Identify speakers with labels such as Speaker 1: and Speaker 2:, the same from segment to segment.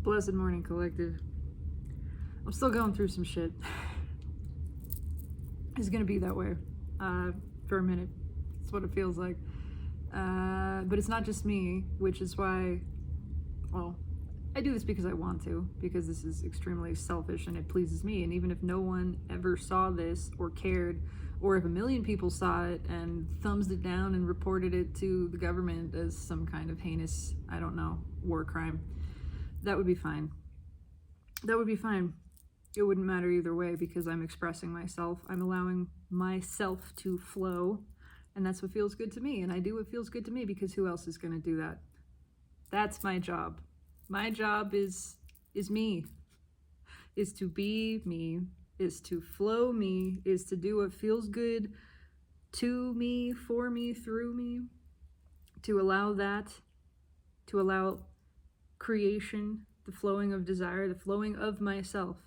Speaker 1: Blessed morning, collective. I'm still going through some shit. It's gonna be that way for a minute. That's what it feels like. But it's not just me, which is why, well, I do this because I want to, because this is extremely selfish and it pleases me. And even if no one ever saw this or cared, or if a million people saw it and thumbs it down and reported it to the government as some kind of heinous, I don't know, war crime, that would be fine. That would be fine. It wouldn't matter either way because I'm expressing myself. I'm allowing myself to flow, and that's what feels good to me. And I do what feels good to me because who else is going to do that? That's my job. My job is me, is to be me, is to flow me, is to do what feels good to me, for me, through me, to allow that, to allow creation, the flowing of desire, the flowing of myself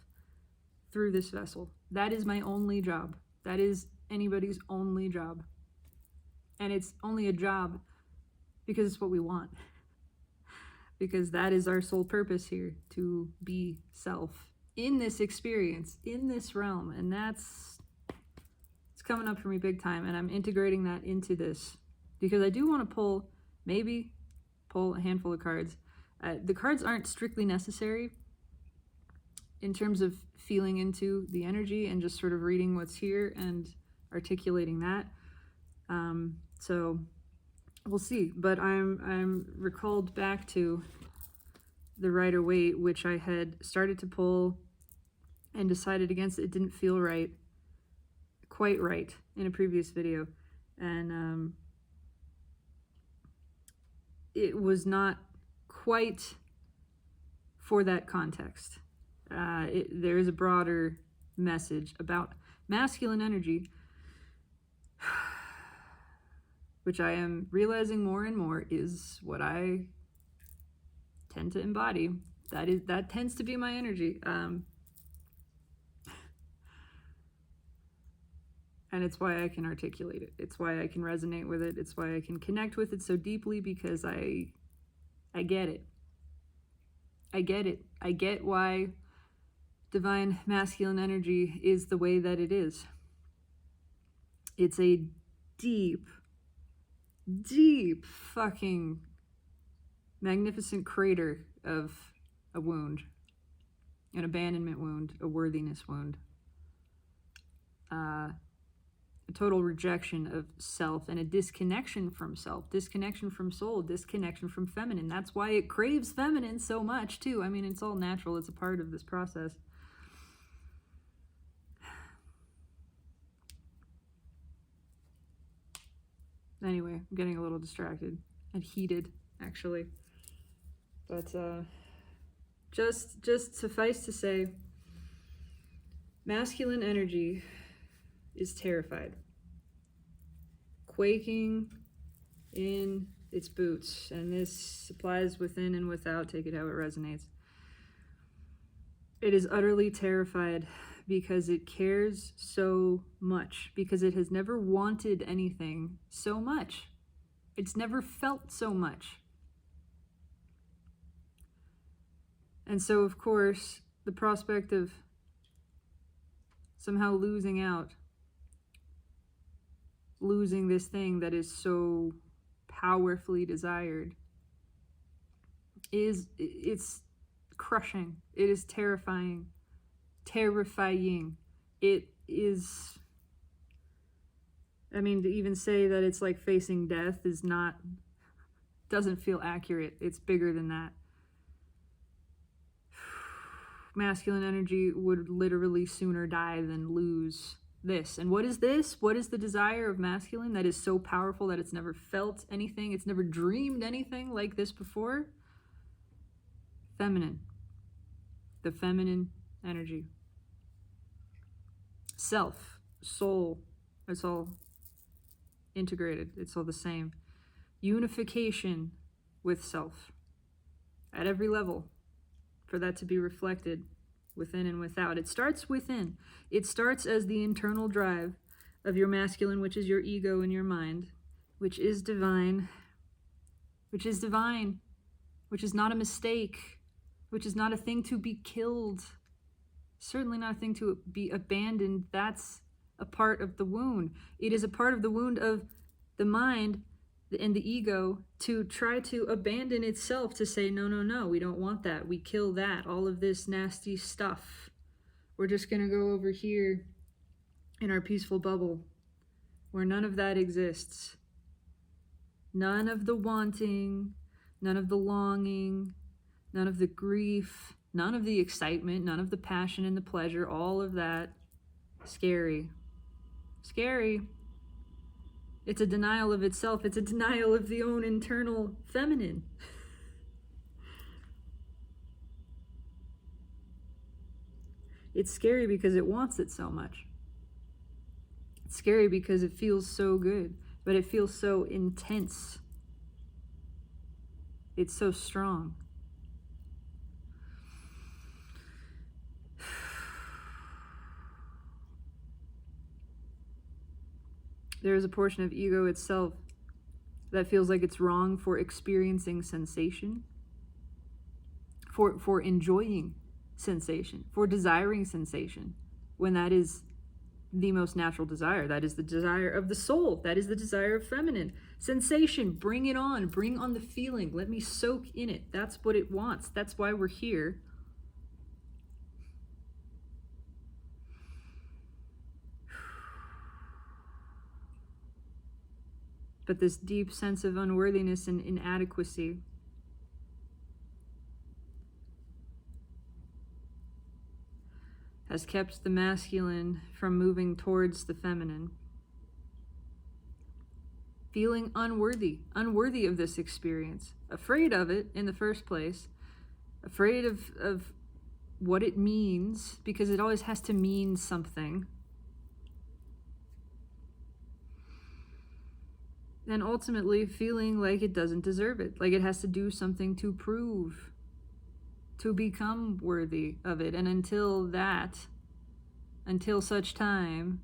Speaker 1: through this vessel. That is my only job. That is anybody's only job. And it's only a job because it's what we want. Because that is our sole purpose here, to be self in this experience, in this realm. And it's coming up for me big time. And I'm integrating that into this because I do want to maybe pull a handful of cards. The cards aren't strictly necessary in terms of feeling into the energy and just sort of reading what's here and articulating that. So we'll see. But I'm recalled back to the Rider-Waite, which I had started to pull and decided against. It didn't feel right, quite right, in a previous video. And it was not quite for that context. There is a broader message about masculine energy, which I am realizing more and more is what I tend to embody. That tends to be my energy. And it's why I can articulate it. It's why I can resonate with it. It's why I can connect with it so deeply, because I get it. I get it. I get why divine masculine energy is the way that it is. It's a deep, deep fucking magnificent crater of a wound, an abandonment wound, a worthiness wound, a total rejection of self and a disconnection from self, disconnection from soul, disconnection from feminine. That's why it craves feminine so much too. I mean, it's all natural. It's a part of this process. Anyway, I'm getting a little distracted and heated, actually. But just suffice to say, masculine energy is terrified, quaking in its boots, and this applies within and without, take it how it resonates. It is utterly terrified because it cares so much, because it has never wanted anything so much. It's never felt so much. And so, of course, the prospect of somehow losing out, losing this thing that is so powerfully desired, it's crushing. It is terrifying. It is, I mean, to even say that it's like facing death doesn't feel accurate. It's bigger than that. Masculine energy would literally sooner die than lose this. And what is this? What is the desire of masculine that is so powerful that it's never felt anything? It's never dreamed anything like this before? Feminine. The feminine energy. Self, soul, it's all integrated. It's all the same. Unification with self at every level, for that to be reflected within and without. It starts within. It starts as the internal drive of your masculine, which is your ego and your mind, which is divine, which is not a mistake, which is not a thing to be killed. Certainly not a thing to be abandoned. That's a part of the wound. It is a part of the wound of the mind and the ego to try to abandon itself, to say, no, no, no, we don't want that. We kill that. All of this nasty stuff. We're just going to go over here in our peaceful bubble where none of that exists. None of the wanting, none of the longing, none of the grief, none of the excitement, none of the passion and the pleasure, all of that. Scary. Scary. It's a denial of itself. It's a denial of the own internal feminine. It's scary because it wants it so much. It's scary because it feels so good, but it feels so intense. It's so strong. There is a portion of ego itself that feels like it's wrong for experiencing sensation, for enjoying sensation, for desiring sensation, when that is the most natural desire. That is the desire of the soul. That is the desire of feminine. Sensation, bring it on. Bring on the feeling. Let me soak in it. That's what it wants. That's why we're here. But this deep sense of unworthiness and inadequacy has kept the masculine from moving towards the feminine. Feeling unworthy of this experience, afraid of it in the first place, afraid of what it means, because it always has to mean something. And ultimately feeling like it doesn't deserve it, like it has to do something to prove, to become worthy of it. And until such time,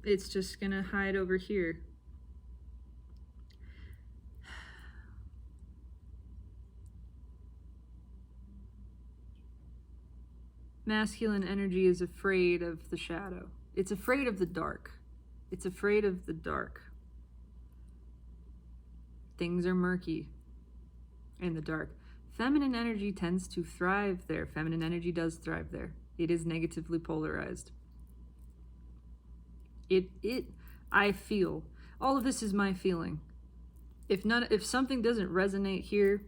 Speaker 1: it's just gonna hide over here. Masculine energy is afraid of the shadow. It's afraid of the dark. It's afraid of the dark. Things are murky in the dark. Feminine energy tends to thrive there. Feminine energy does thrive there. It is negatively polarized. I feel. All of this is my feeling. If something doesn't resonate here,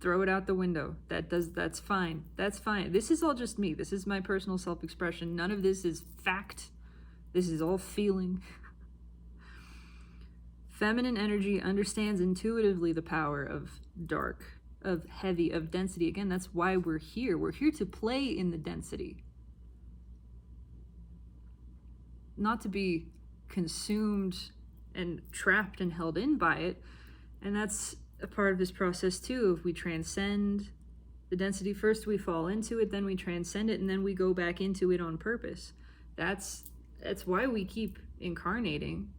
Speaker 1: throw it out the window. That's fine. That's fine. This is all just me. This is my personal self-expression. None of this is fact. This is all feeling. Feminine energy understands intuitively the power of dark, of heavy, of density. Again, that's why we're here. We're here to play in the density. Not to be consumed and trapped and held in by it. And that's a part of this process too. If we transcend the density, first we fall into it, then we transcend it, and then we go back into it on purpose. That's why we keep incarnating.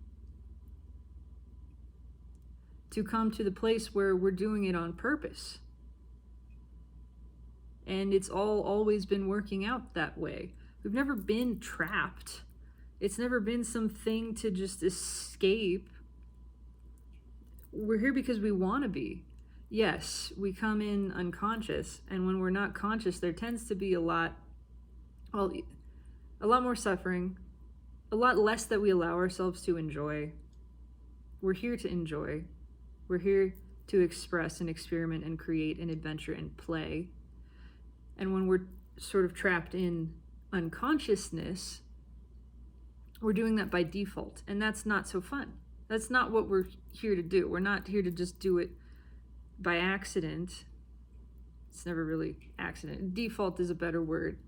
Speaker 1: To come to the place where we're doing it on purpose. And it's always been working out that way. We've never been trapped. It's never been something to just escape. We're here because we want to be. Yes, we come in unconscious, and when we're not conscious, there tends to be a lot more suffering, a lot less that we allow ourselves to enjoy. We're here to enjoy. We're here to express and experiment and create and adventure and play. And when we're sort of trapped in unconsciousness, we're doing that by default. And that's not so fun. That's not what we're here to do. We're not here to just do it by accident. It's never really accident. Default is a better word.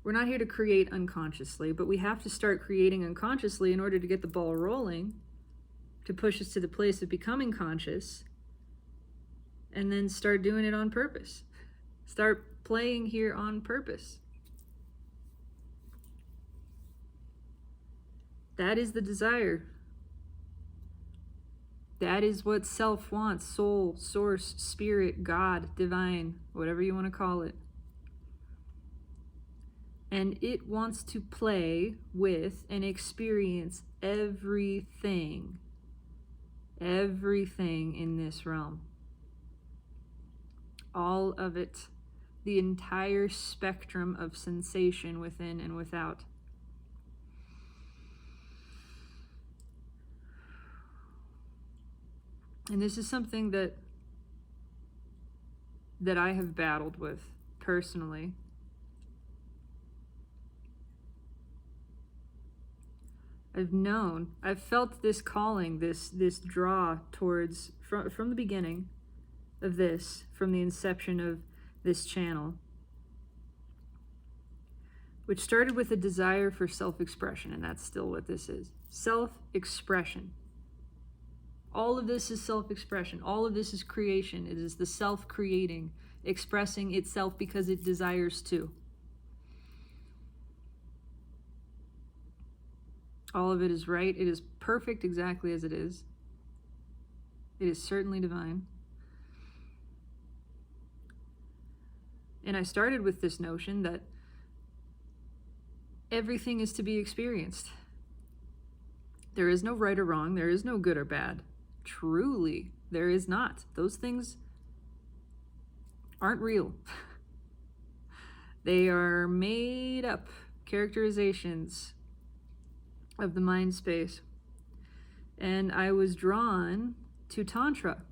Speaker 1: We're not here to create unconsciously, but we have to start creating unconsciously in order to get the ball rolling, to push us to the place of becoming conscious, and then start doing it on purpose. Start playing here on purpose. That is the desire. That is what self wants. Soul, source, spirit, God, divine, whatever you want to call it. And it wants to play with and experience everything in this realm. All of it. The entire spectrum of sensation within and without. And this is something that I have battled with personally. I've felt this calling, this draw towards, from the beginning of this, from the inception of this channel, which started with a desire for self-expression, and that's still what this is. Self-expression. All of this is self-expression. All of this is creation. It is the self-creating, expressing itself because it desires to. All of it is right. It is perfect exactly as it is. It is certainly divine. And I started with this notion that everything is to be experienced. There is no right or wrong. There is no good or bad. Truly, there is not. Those things aren't real. They are made up characterizations of the mind space. And I was drawn to Tantra.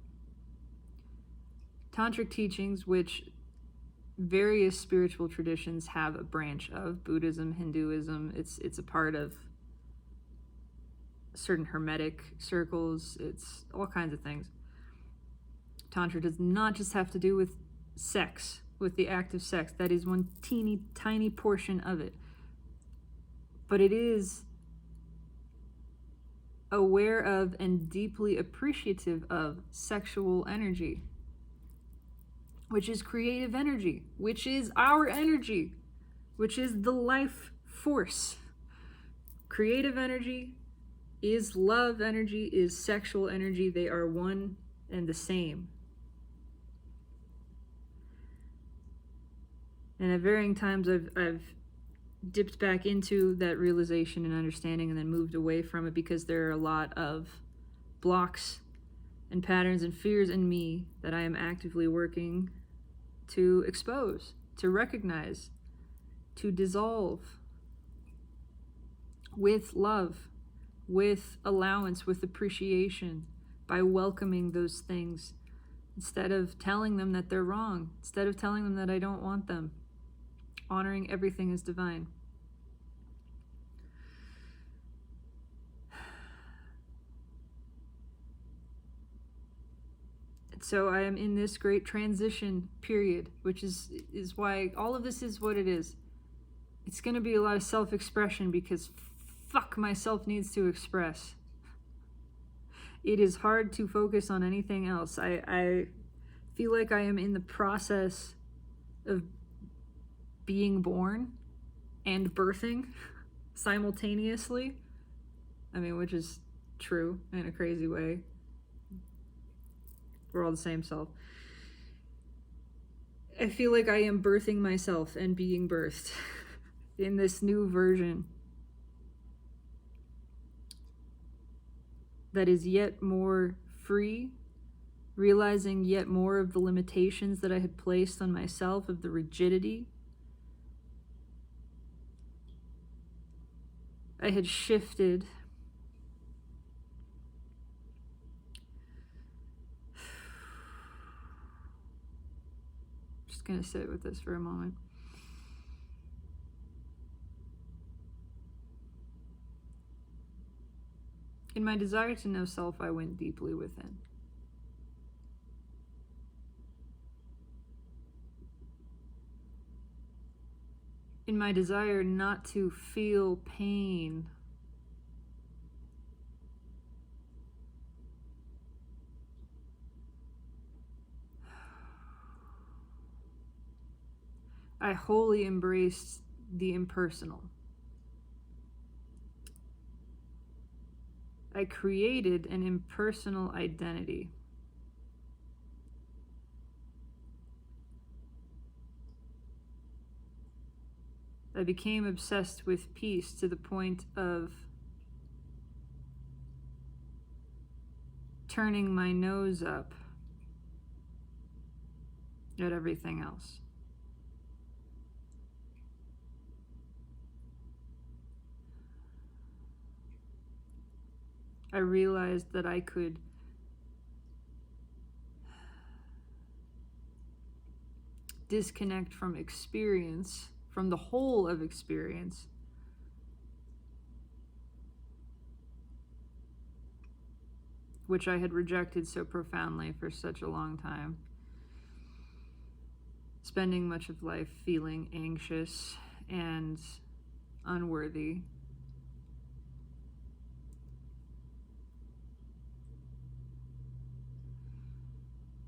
Speaker 1: Tantric teachings, which various spiritual traditions have a branch of. Buddhism, Hinduism, it's a part of certain hermetic circles. It's all kinds of things. Tantra does not just have to do with sex, with the act of sex. That is one teeny tiny portion of it. But it is aware of and deeply appreciative of sexual energy, which is creative energy, which is our energy, which is the life force. Creative energy is love energy, is sexual energy. They are one and the same. And at varying times I've dipped back into that realization and understanding and then moved away from it because there are a lot of blocks and patterns and fears in me that I am actively working to expose, to recognize, to dissolve with love, with allowance, with appreciation, by welcoming those things instead of telling them that they're wrong, instead of telling them that I don't want them, honoring everything as divine. So I am in this great transition period, which is why all of this is what it is. It's going to be a lot of self-expression because fuck, myself needs to express. It is hard to focus on anything else. I feel like I am in the process of being born and birthing simultaneously. I mean, which is true in a crazy way. We're all the same self. I feel like I am birthing myself and being birthed in this new version that is yet more free, realizing yet more of the limitations that I had placed on myself, of the rigidity. I had shifted. Just gonna sit with this for a moment. In my desire to know self, I went deeply within. In my desire not to feel pain, I wholly embraced the impersonal. I created an impersonal identity. I became obsessed with peace to the point of turning my nose up at everything else. I realized that I could disconnect from experience, from the whole of experience, which I had rejected so profoundly for such a long time, spending much of life feeling anxious and unworthy.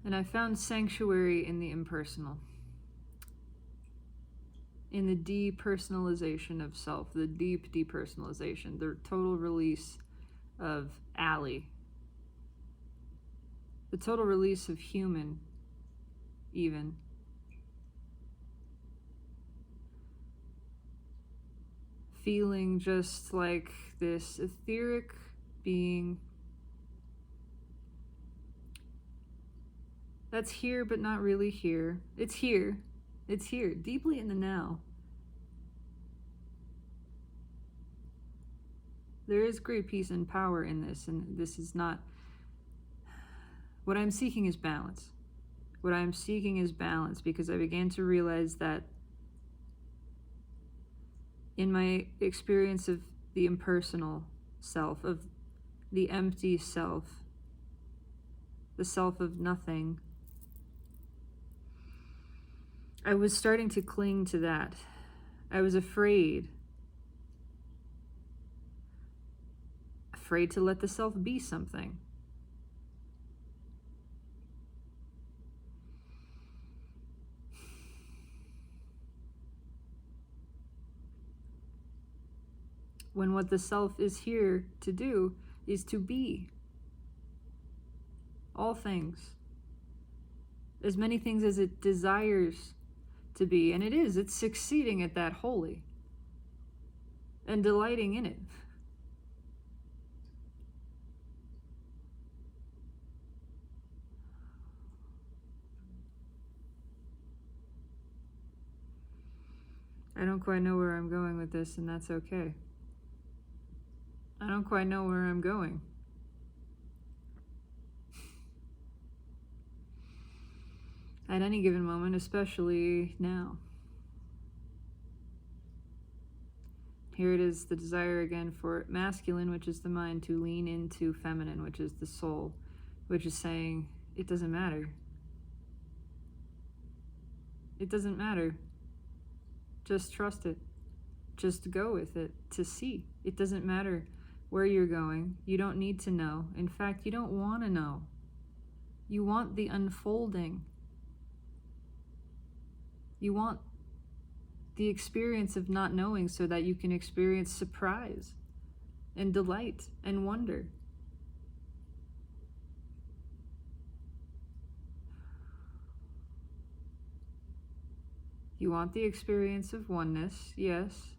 Speaker 1: And I found sanctuary in the impersonal, in the depersonalization of self, the deep depersonalization, the total release of Allie, the total release of human, even. Feeling just like this etheric being that's here but not really here. It's here. It's here, deeply in the now. There is great peace and power in this, and this is not... What I'm seeking is balance. What I'm seeking is balance, because I began to realize that in my experience of the impersonal self, of the empty self, the self of nothing, I was starting to cling to that. I was afraid to let the self be something. When what the self is here to do is to be all things, as many things as it desires to be, and it's succeeding at that wholly and delighting in it. I don't quite know where I'm going with this, and that's okay. I don't quite know where I'm going. At any given moment, especially now. Here it is, the desire again for masculine, which is the mind, to lean into feminine, which is the soul, which is saying, it doesn't matter. It doesn't matter. Just trust it. Just go with it to see. It doesn't matter where you're going. You don't need to know. In fact, you don't want to know. You want the unfolding. You want the experience of not knowing so that you can experience surprise and delight and wonder. You want the experience of oneness, yes.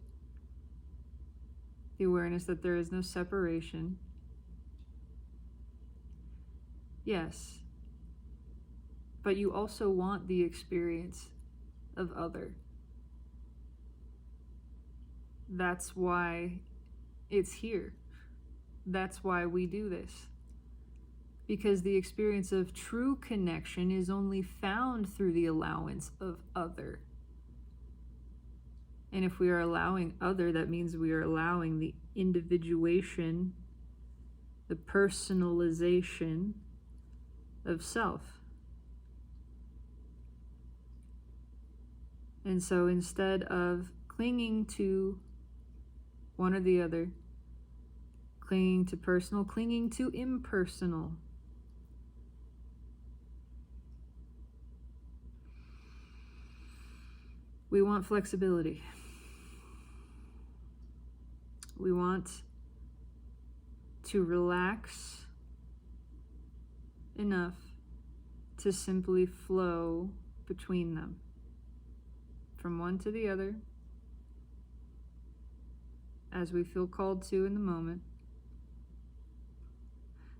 Speaker 1: The awareness that there is no separation, yes. But you also want the experience of other. That's why it's here. That's why we do this. Because the experience of true connection is only found through the allowance of other. And if we are allowing other, that means we are allowing the individuation, the personalization of self. And so instead of clinging to one or the other, clinging to personal, clinging to impersonal, we want flexibility. We want to relax enough to simply flow between them, from one to the other, as we feel called to in the moment,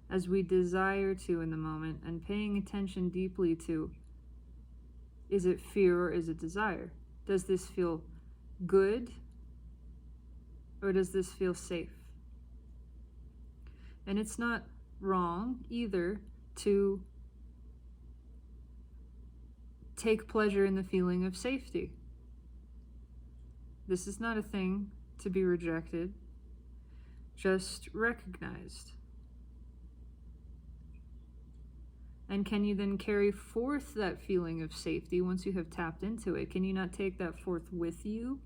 Speaker 1: as we desire to in the moment, and paying attention deeply to, is it fear or is it desire? Does this feel good or does this feel safe? And it's not wrong either to take pleasure in the feeling of safety. This is not a thing to be rejected, just recognized. And can you then carry forth that feeling of safety once you have tapped into it? Can you not take that forth with you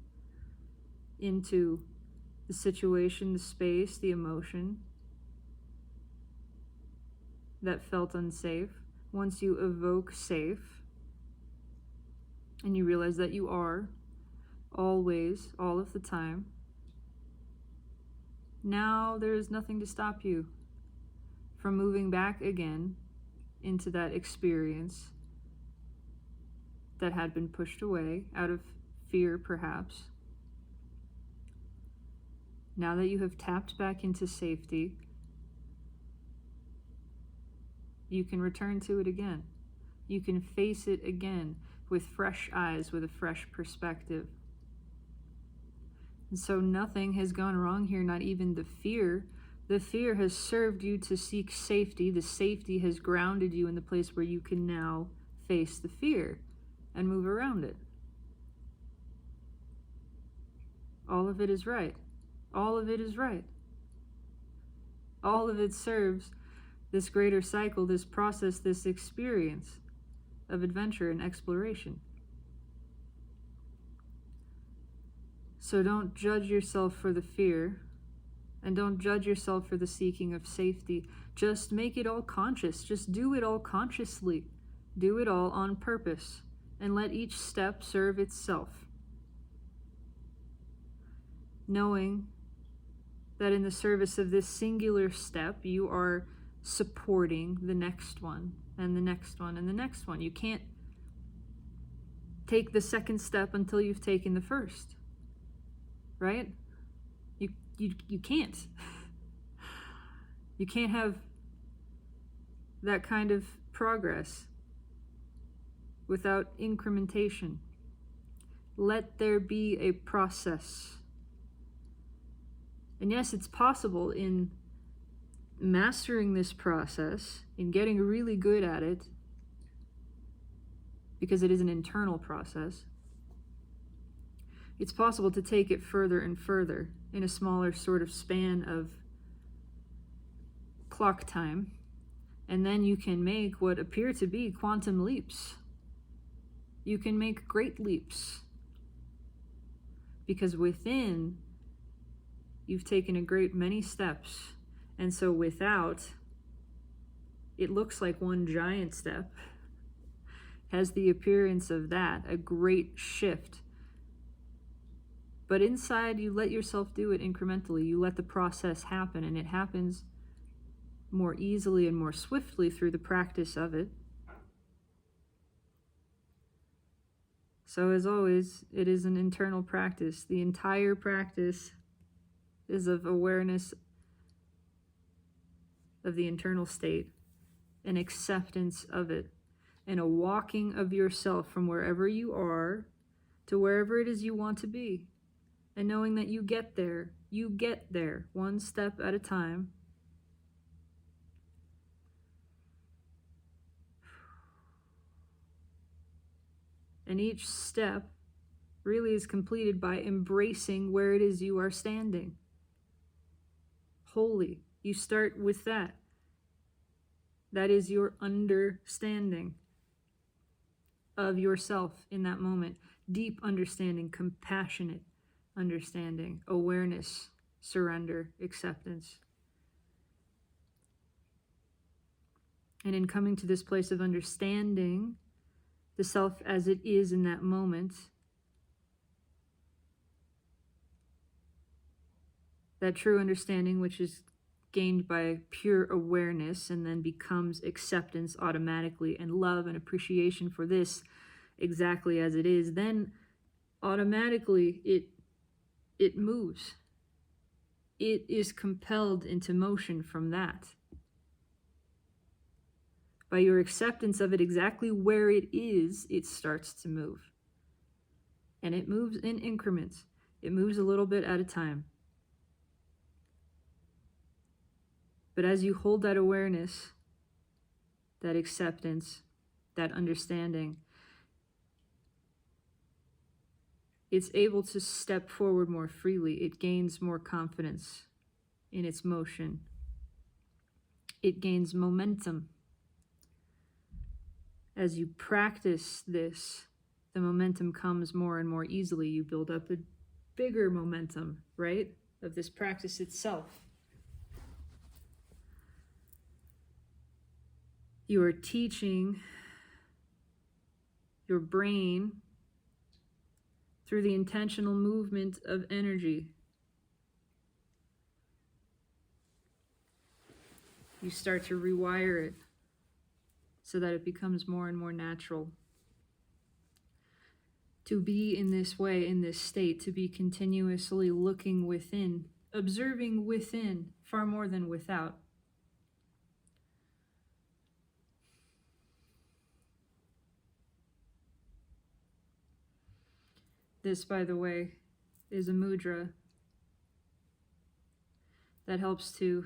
Speaker 1: into the situation, the space, the emotion that felt unsafe? Once you evoke safe and you realize that you are always, all of the time, now there is nothing to stop you from moving back again into that experience that had been pushed away out of fear, perhaps. Now that you have tapped back into safety, you can return to it again. You can face it again with fresh eyes, with a fresh perspective. And so nothing has gone wrong here, not even the fear. The fear has served you to seek safety. The safety has grounded you in the place where you can now face the fear and move around it. All of it is right. All of it is right. All of it serves this greater cycle, this process, this experience of adventure and exploration. So don't judge yourself for the fear, and don't judge yourself for the seeking of safety. Just make it all conscious. Just do it all consciously. Do it all on purpose, and let each step serve itself. Knowing that in the service of this singular step, you are supporting the next one, and the next one, and the next one. You can't take the second step until you've taken the first, right? You can't. You can't have that kind of progress without incrementation. Let there be a process. And yes, it's possible in mastering this process, in getting really good at it, because it is an internal process. It's possible to take it further and further in a smaller sort of span of clock time, and then you can make what appear to be quantum leaps. You can make great leaps, because within, you've taken a great many steps, and so without, it looks like one giant step, has the appearance of that, a great shift. But inside, you let yourself do it incrementally. You let the process happen, and it happens more easily and more swiftly through the practice of it. So as always, it is an internal practice. The entire practice is of awareness of the internal state, an acceptance of it, and a walking of yourself from wherever you are to wherever it is you want to be. And knowing that you get there one step at a time. And each step really is completed by embracing where it is you are standing. Wholly. You start with that. That is your understanding of yourself in that moment. Deep understanding, compassionate understanding, awareness, surrender, acceptance. And in coming to this place of understanding the self as it is in that moment, that true understanding which is gained by pure awareness and then becomes acceptance automatically and love and appreciation for this exactly as it is, then automatically it moves. It is compelled into motion from that. By your acceptance of it exactly where it is, it starts to move. And it moves in increments. It moves a little bit at a time. But as you hold that awareness, that acceptance, that understanding, it's able to step forward more freely. It gains more confidence in its motion. It gains momentum. As you practice this, the momentum comes more and more easily. You build up a bigger momentum, right, of this practice itself. You are teaching your brain through the intentional movement of energy. You start to rewire it so that it becomes more and more natural to be in this way, in this state, to be continuously looking within, observing within far more than without. This, by the way, is a mudra that helps to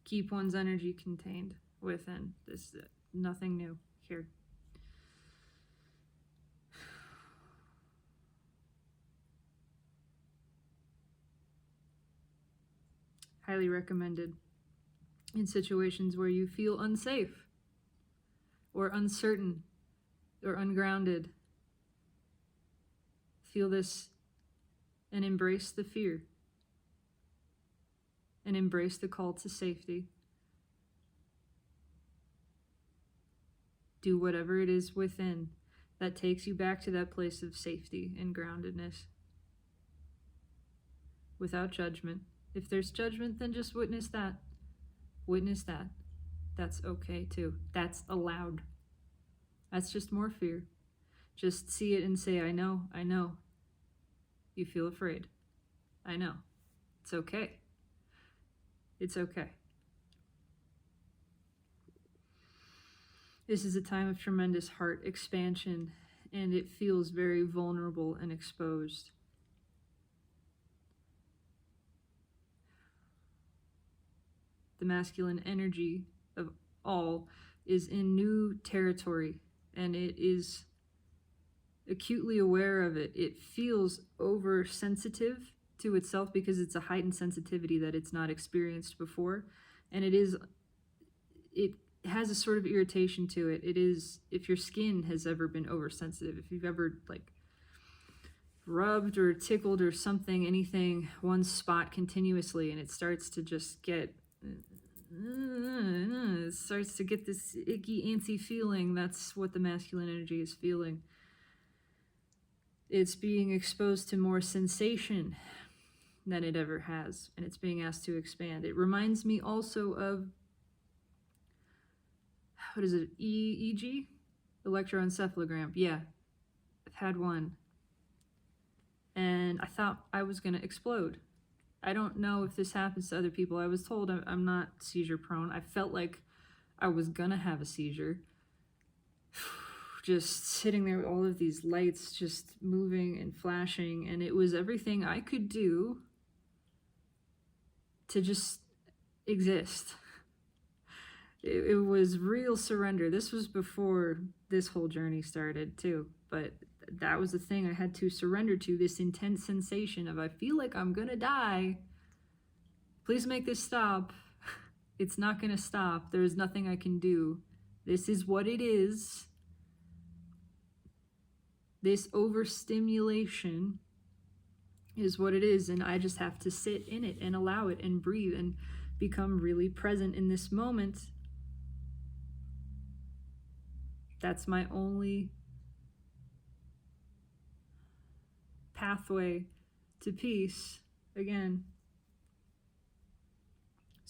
Speaker 1: keep one's energy contained within. This is nothing new here. Highly recommended in situations where you feel unsafe or uncertain or ungrounded. Feel this and embrace the fear and embrace the call to safety. Do whatever it is within that takes you back to that place of safety and groundedness without judgment. If there's judgment, then just witness that. Witness that. That's okay too. That's allowed. That's just more fear. Just see it and say, I know. You feel afraid. I know. It's okay. It's okay. This is a time of tremendous heart expansion, and it feels very vulnerable and exposed. The masculine energy of all is in new territory, and it is acutely aware of it. It feels oversensitive to itself because it's a heightened sensitivity that it's not experienced before, and it has a sort of irritation to it. It is, if your skin has ever been oversensitive, if you've ever rubbed or tickled or something, anything, one spot continuously, and it starts to just get it starts to get this icky, antsy feeling. That's what the masculine energy is feeling. It's being exposed to more sensation than it ever has, and it's being asked to expand. It reminds me also of, what is it, EEG? Electroencephalogram. Yeah, I've had one. And I thought I was going to explode. I don't know if this happens to other people. I was told I'm not seizure prone. I felt like I was going to have a seizure. Just sitting there with all of these lights just moving and flashing, and it was everything I could do to just exist. It was real surrender. This was before this whole journey started too, but that was the thing I had to surrender to, this intense sensation of, I feel like I'm gonna die. Please make this stop. It's not gonna stop. There's nothing I can do. This is what it is. This overstimulation is what it is, and I just have to sit in it and allow it and breathe and become really present in this moment. That's my only pathway to peace. Again,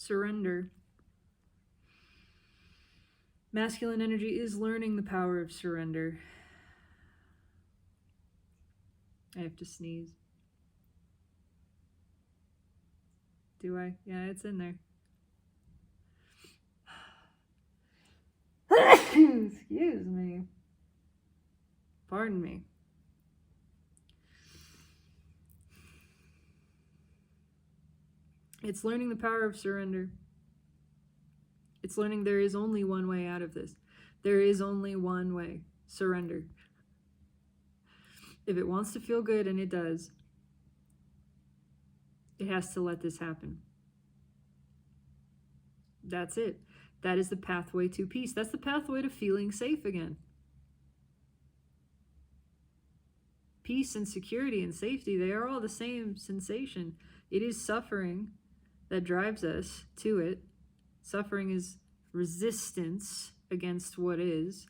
Speaker 1: Surrender. Masculine energy is learning the power of surrender. I have to sneeze. Do I? Yeah, it's in there. Excuse me. Pardon me. It's learning the power of surrender. It's learning there is only one way out of this. There is only one way. Surrender. If it wants to feel good, and it does, it has to let this happen. That's it. That is the pathway to peace. That's the pathway to feeling safe again. Peace and security and safety, they are all the same sensation. It is suffering that drives us to it. Suffering is resistance against what is.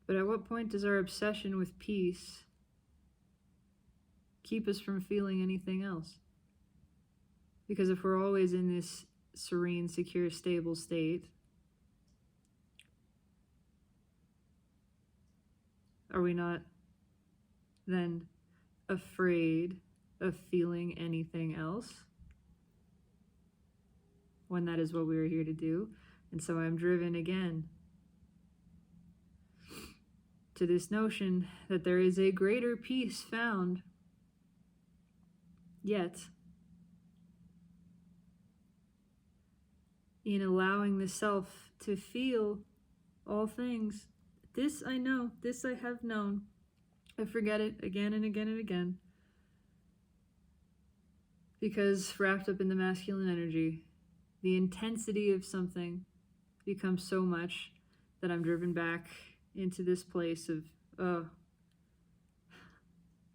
Speaker 1: But at what point does our obsession with peace keep us from feeling anything else? Because if we're always in this serene, secure, stable state, are we not then afraid of feeling anything else when that is what we are here to do? And so I'm driven again to this notion that there is a greater peace found, yet in allowing the self to feel all things. This I know, this I have known. I forget it again and again and again. Because wrapped up in the masculine energy, the intensity of something becomes so much that I'm driven back into this place of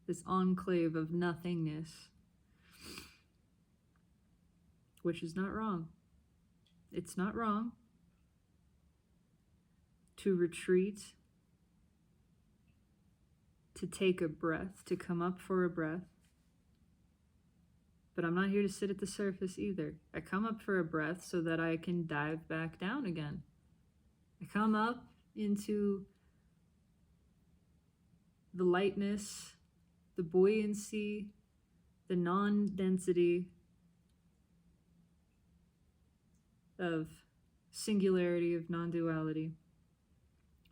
Speaker 1: this enclave of nothingness, which is not wrong. It's not wrong to retreat, to take a breath, to come up for a breath. But I'm not here to sit at the surface either. I come up for a breath so that I can dive back down again. I come up into the lightness, the buoyancy, the non-density of singularity, of non-duality,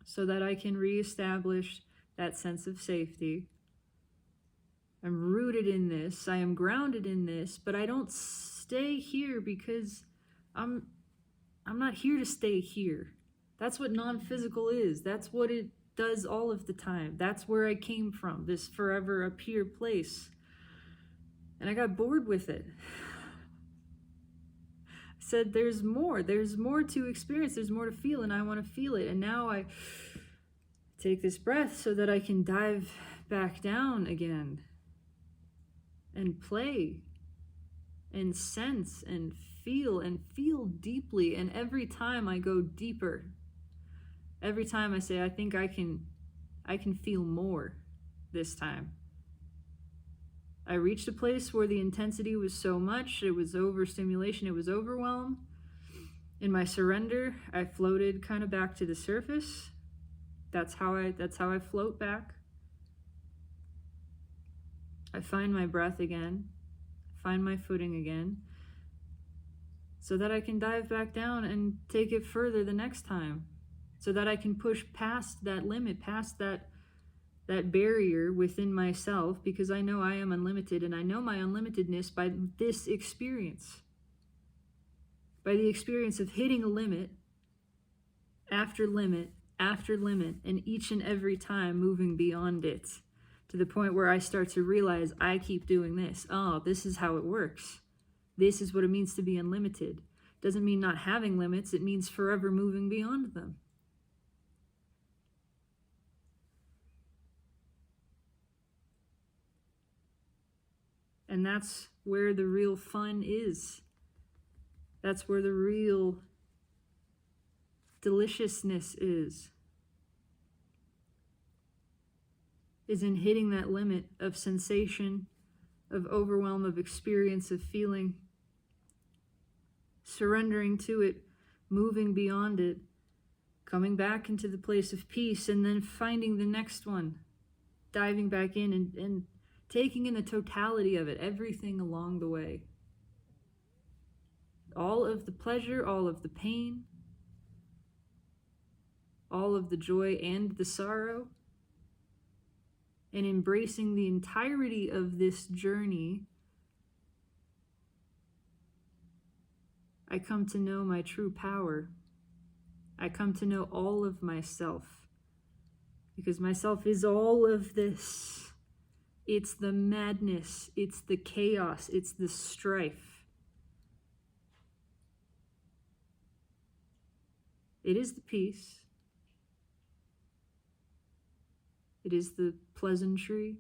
Speaker 1: so that I can reestablish that sense of safety. I'm rooted in this, I am grounded in this, but I don't stay here because I'm not here to stay here. That's what non-physical is. That's what it does all of the time. That's where I came from, this forever appear place. And I got bored with it. I said, there's more to experience, there's more to feel, and I want to feel it. And now I take this breath so that I can dive back down again and play and sense and feel deeply. And every time I go deeper, every time I say, I think I can feel more this time. I reached a place where the intensity was so much, it was overstimulation, it was overwhelm. In my surrender, I floated kind of back to the surface. That's how I float back. I find my breath again, find my footing again, so that I can dive back down and take it further the next time, so that I can push past that limit, past that barrier within myself, because I know I am unlimited, and I know my unlimitedness by this experience, by the experience of hitting a limit after limit after limit, and each and every time moving beyond it, to the point where I start to realize I keep doing this. Oh, this is how it works. This is what it means to be unlimited. Doesn't mean not having limits, it means forever moving beyond them. And that's where the real fun is. That's where the real deliciousness is in hitting that limit of sensation, of overwhelm, of experience, of feeling, surrendering to it, moving beyond it, coming back into the place of peace, and then finding the next one, diving back in and taking in the totality of it, everything along the way. All of the pleasure, all of the pain, all of the joy and the sorrow, and embracing the entirety of this journey, I come to know my true power. I come to know all of myself, because myself is all of this. It's the madness, it's the chaos, it's the strife. It is the peace. It is the pleasantry.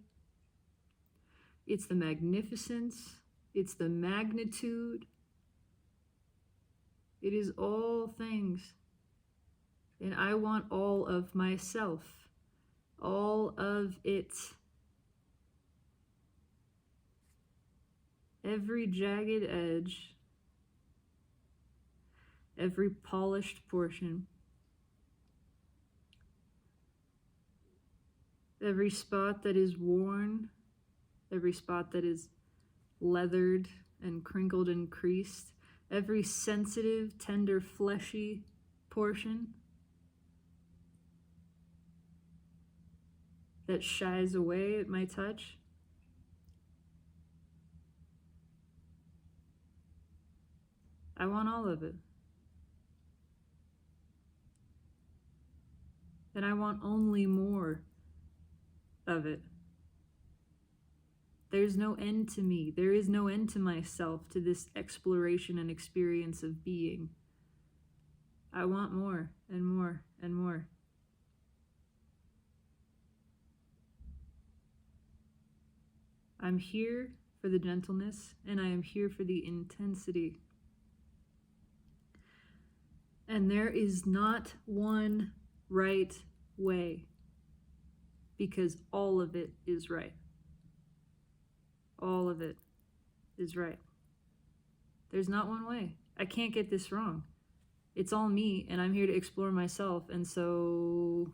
Speaker 1: It's the magnificence. It's the magnitude. It is all things. And I want all of myself, all of it. Every jagged edge, every polished portion, every spot that is worn, every spot that is leathered and crinkled and creased, every sensitive, tender, fleshy portion that shies away at my touch. I want all of it. And I want only more of it. There's no end to me. There is no end to myself, to this exploration and experience of being. I want more and more and more. I'm here for the gentleness, and I am here for the intensity. And there is not one right way, because all of it is right. All of it is right. There's not one way. I can't get this wrong. It's all me, and I'm here to explore myself, and so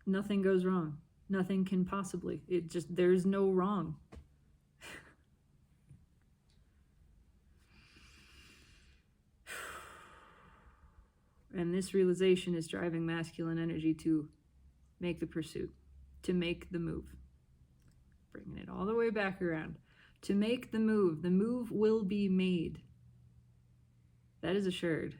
Speaker 1: nothing goes wrong. Nothing can possibly. There's no wrong. And this realization is driving masculine energy to make the pursuit, to make the move. Bringing it all the way back around. To make the move. The move will be made. That is assured.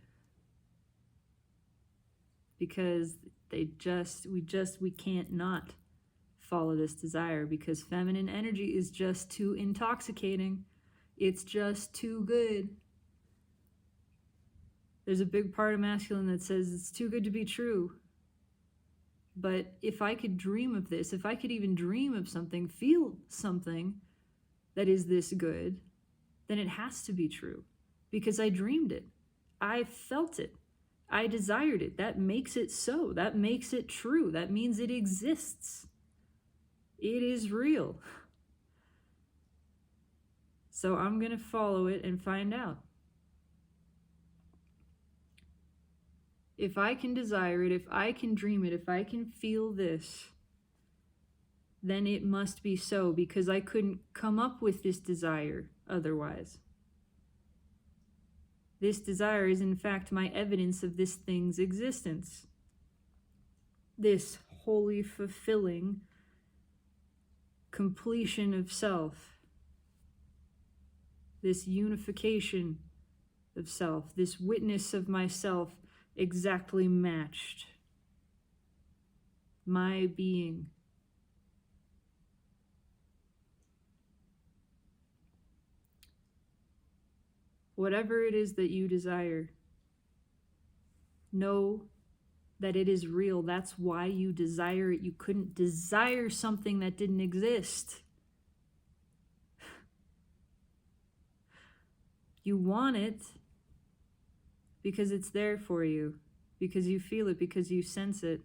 Speaker 1: Because we can't not follow this desire, because feminine energy is just too intoxicating. It's just too good. There's a big part of masculine that says it's too good to be true. But if I could dream of this, if I could even dream of something, feel something that is this good, then it has to be true. Because I dreamed it. I felt it. I desired it. That makes it so. That makes it true. That means it exists. It is real. So I'm going to follow it and find out. If I can desire it, if I can dream it, if I can feel this, then it must be so, because I couldn't come up with this desire otherwise. This desire is in fact my evidence of this thing's existence. This wholly fulfilling completion of self. This unification of self. This witness of myself exactly matched. My being. Whatever it is that you desire, know that it is real. That's why you desire it. You couldn't desire something that didn't exist. You want it because it's there for you, because you feel it, because you sense it,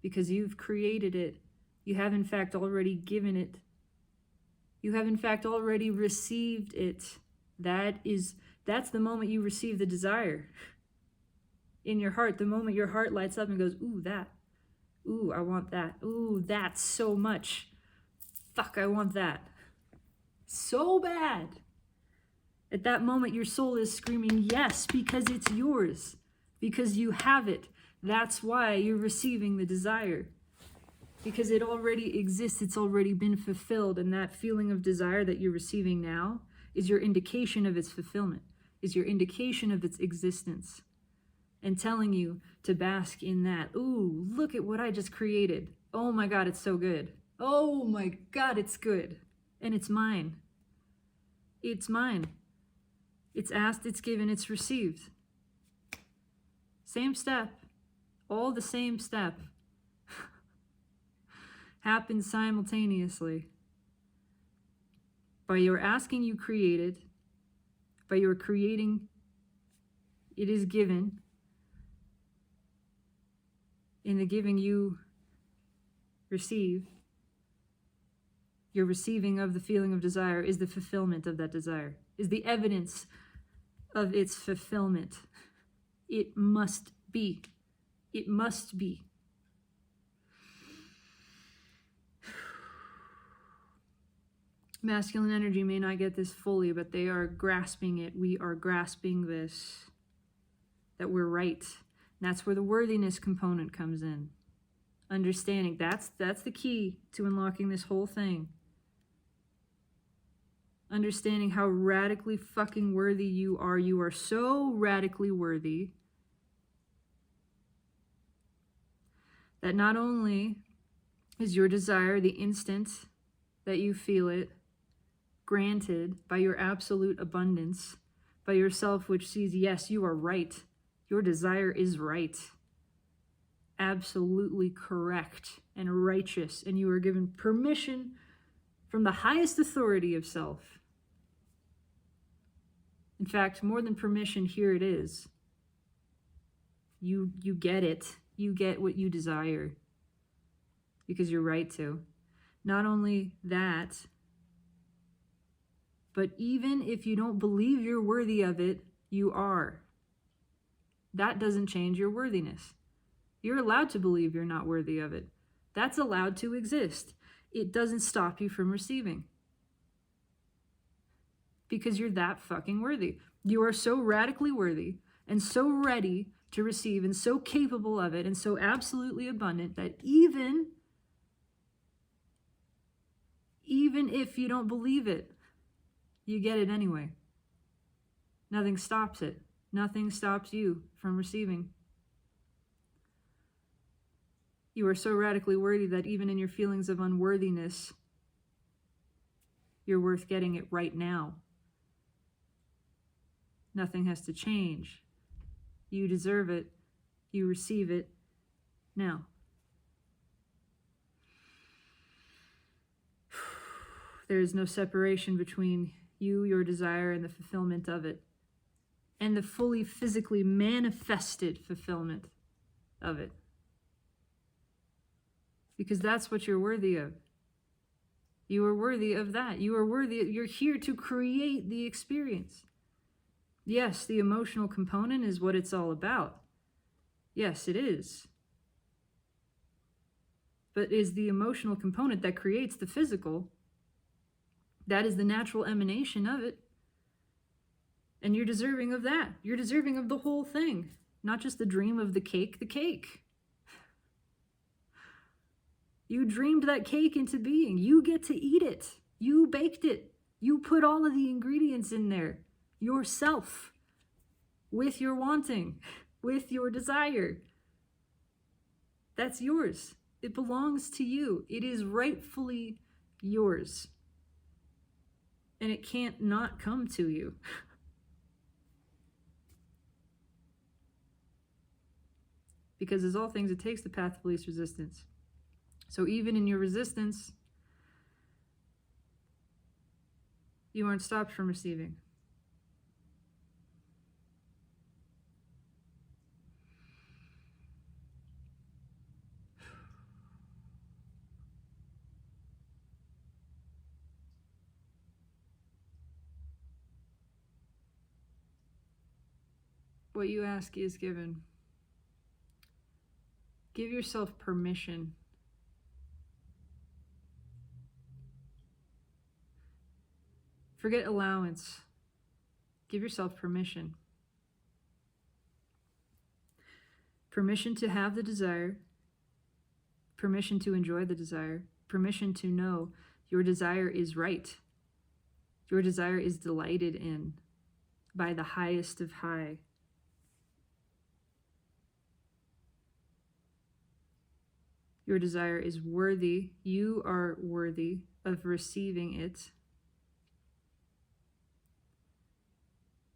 Speaker 1: because you've created it. You have in fact already given it. You have in fact already received it. That's the moment you receive the desire. In your heart, the moment your heart lights up and goes, ooh, that. Ooh, I want that. Ooh, that's so much. Fuck, I want that. So bad. At that moment, your soul is screaming, yes, because it's yours. Because you have it. That's why you're receiving the desire. Because it already exists, it's already been fulfilled, and that feeling of desire that you're receiving now is your indication of its fulfillment, is your indication of its existence, and telling you to bask in that. Ooh, look at what I just created. Oh my God, it's so good. Oh my God, it's good. And it's mine. It's mine. It's asked, it's given, it's received. Same step. All the same step. Happens simultaneously. By your asking, you created. By your creating, it is given. In the giving, you receive. Your receiving of the feeling of desire is the fulfillment of that desire, is the evidence of its fulfillment. It must be. It must be. Masculine energy may not get this fully, but they are grasping it. We are grasping this, that we're right. And that's where the worthiness component comes in. Understanding, that's the key to unlocking this whole thing. Understanding how radically fucking worthy you are. You are so radically worthy that not only is your desire the instant that you feel it granted by your absolute abundance, by yourself which sees, yes, you are right. Your desire is right. Absolutely correct and righteous. And you are given permission from the highest authority of self. In fact, more than permission, here it is. You get it. You get what you desire because you're right to. Not only that, but even if you don't believe you're worthy of it, you are. That doesn't change your worthiness. You're allowed to believe you're not worthy of it. That's allowed to exist. It doesn't stop you from receiving. Because you're that fucking worthy. You are so radically worthy and so ready to receive and so capable of it and so absolutely abundant that even if you don't believe it, you get it anyway. Nothing stops it. Nothing stops you from receiving. You are so radically worthy that even in your feelings of unworthiness, you're worth getting it right now. Nothing has to change. You deserve it. You receive it now. There is no separation between you, your desire, and the fulfillment of it. And the fully physically manifested fulfillment of it. Because that's what you're worthy of. You are worthy of that. You are worthy. You're here to create the experience. Yes, the emotional component is what it's all about. Yes, it is. But is the emotional component that creates the physical. That is the natural emanation of it. And you're deserving of that. You're deserving of the whole thing. Not just the dream of the cake. You dreamed that cake into being. You get to eat it. You baked it. You put all of the ingredients in there. Yourself. With your wanting. With your desire. That's yours. It belongs to you. It is rightfully yours. And it can't not come to you. Because as all things, it takes the path of least resistance. So even in your resistance, you aren't stopped from receiving. What you ask is given. Give yourself permission. Forget allowance. Give yourself permission. Permission to have the desire. Permission to enjoy the desire. Permission to know your desire is right. Your desire is delighted in by the highest of high. Your desire is worthy. You are worthy of receiving it.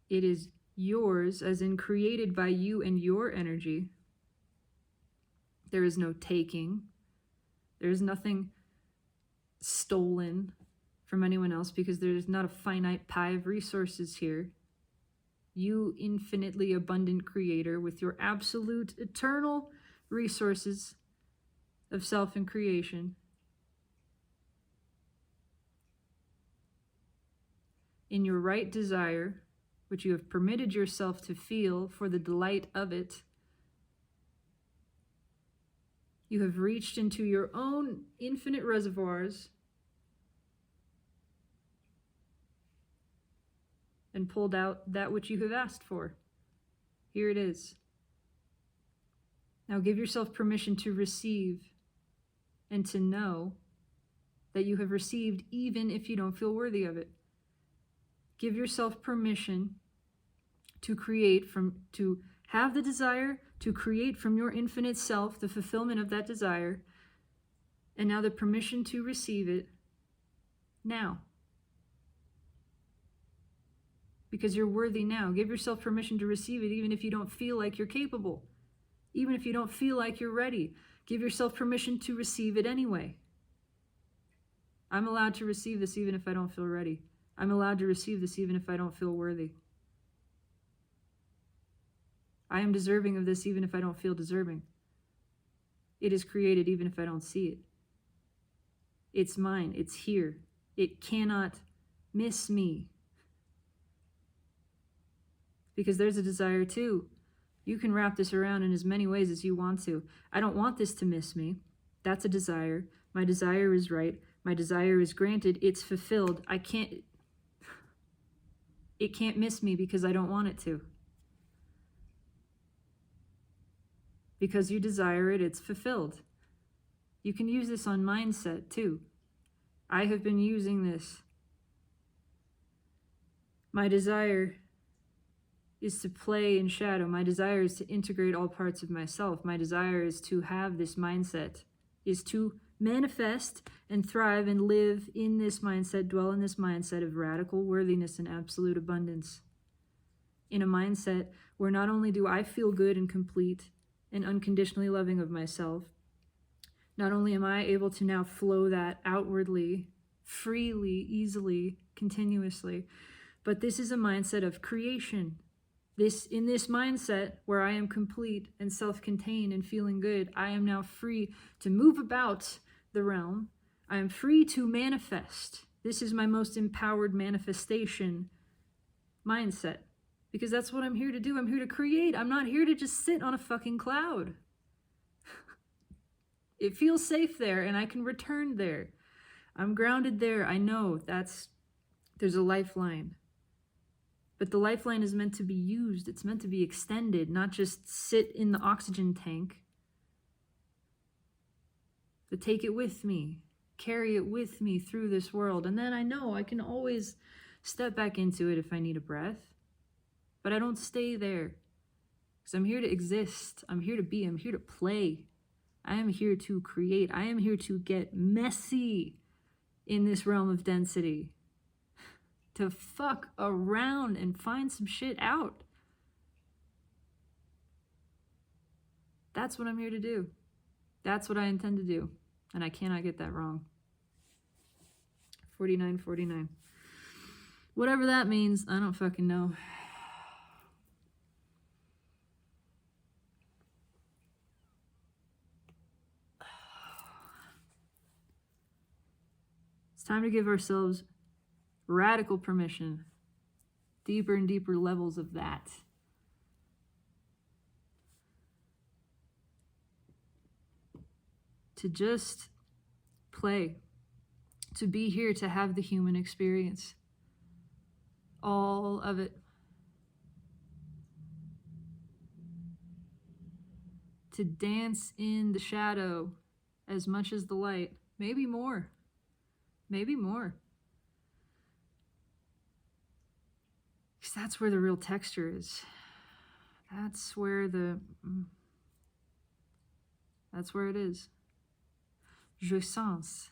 Speaker 1: It is yours, as in created by you and your energy. There is no taking. There is nothing stolen from anyone else, because there is not a finite pie of resources here. You, infinitely abundant creator, with your absolute eternal resources of self and creation, in your right desire, which you have permitted yourself to feel for the delight of it, you have reached into your own infinite reservoirs and pulled out that which you have asked for. Here it is. Now give yourself permission to receive and to know that you have received, even if you don't feel worthy of it. Give yourself permission to to have the desire, to create from your infinite self the fulfillment of that desire, and now the permission to receive it now. Because you're worthy now. Give yourself permission to receive it, even if you don't feel like you're capable, even if you don't feel like you're ready. Give yourself permission to receive it anyway. I'm allowed to receive this even if I don't feel ready. I'm allowed to receive this even if I don't feel worthy. I am deserving of this even if I don't feel deserving. It is created even if I don't see it. It's mine. It's here. It cannot miss me. Because there's a desire too. You can wrap this around in as many ways as you want to. I don't want this to miss me. That's a desire. My desire is right. My desire is granted. It's fulfilled. It can't miss me because I don't want it to. Because you desire it, it's fulfilled. You can use this on mindset too. I have been using this. My desire is to play in shadow. My desire is to integrate all parts of myself. My desire is to have this mindset, is to manifest and thrive and live in this mindset, dwell in this mindset of radical worthiness and absolute abundance. In a mindset where not only do I feel good and complete and unconditionally loving of myself, not only am I able to now flow that outwardly, freely, easily, continuously, but this is a mindset of creation. In this mindset where I am complete and self-contained and feeling good, I am now free to move about the realm. I am free to manifest. This is my most empowered manifestation mindset. Because that's what I'm here to do. I'm here to create. I'm not here to just sit on a fucking cloud. It feels safe there and I can return there. I'm grounded there. I know there's a lifeline. But the lifeline is meant to be used. It's meant to be extended, not just sit in the oxygen tank. But take it with me. Carry it with me through this world. And then I know I can always step back into it if I need a breath. But I don't stay there. Because I'm here to exist. I'm here to be. I'm here to play. I am here to create. I am here to get messy in this realm of density. To fuck around and find some shit out. That's what I'm here to do. That's what I intend to do. And I cannot get that wrong. 4949. Whatever that means, I don't fucking know. It's time to give ourselves radical permission. Deeper and deeper levels of that. to just play, to be here, to have the human experience. All of it. To dance in the shadow as much as the light. Maybe more. Maybe more. Because that's where the real texture is. That's where it is. Je sens.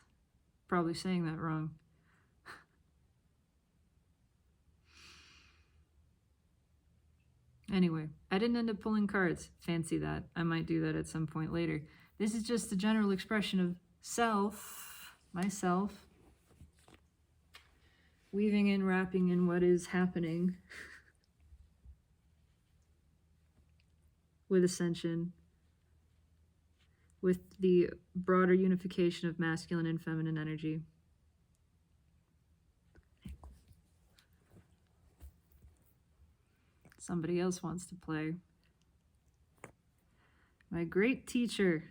Speaker 1: Probably saying that wrong. Anyway, I didn't end up pulling cards. Fancy that. I might do that at some point later. This is just a general expression of self, myself, weaving in, wrapping in what is happening with ascension, with the broader unification of masculine and feminine energy. Somebody else wants to play. My great teacher.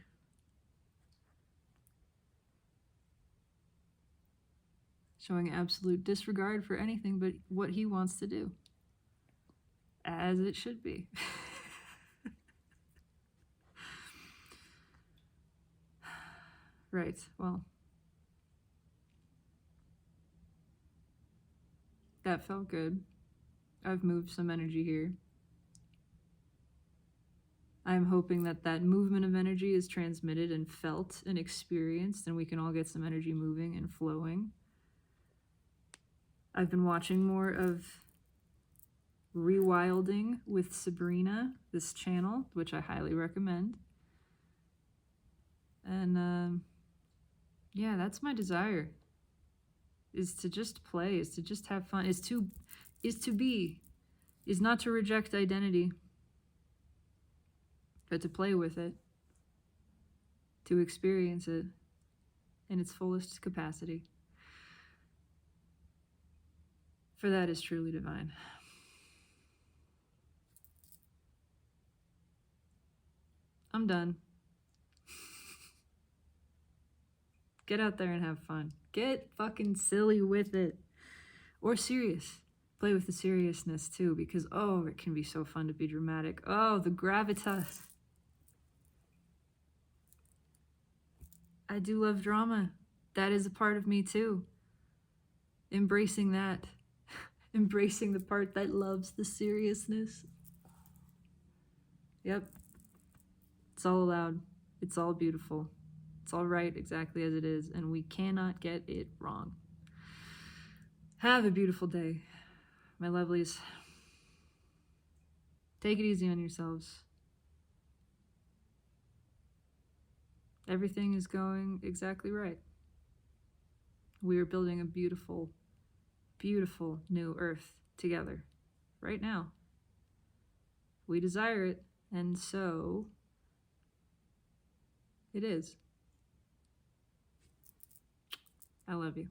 Speaker 1: Showing absolute disregard for anything but what he wants to do. As it should be. Right, well. That felt good. I've moved some energy here. I'm hoping that that movement of energy is transmitted and felt and experienced, and we can all get some energy moving and flowing. I've been watching more of Rewilding with Sabrina, this channel, which I highly recommend. And yeah, that's my desire. Is to just play, is to just have fun, is to be, is not to reject identity, but to play with it, to experience it in its fullest capacity. For that is truly divine. I'm done. Get out there and have fun. Get fucking silly with it. Or serious. Play with the seriousness too, because oh, it can be so fun to be dramatic. Oh, the gravitas. I do love drama. That is a part of me too. Embracing that. Embracing the part that loves the seriousness. Yep. It's all allowed. It's all beautiful. It's all right exactly as it is, and we cannot get it wrong. Have a beautiful day, my lovelies. Take it easy on yourselves. Everything is going exactly right. We are building a beautiful, beautiful new earth together right now. We desire it, and so it is. I love you.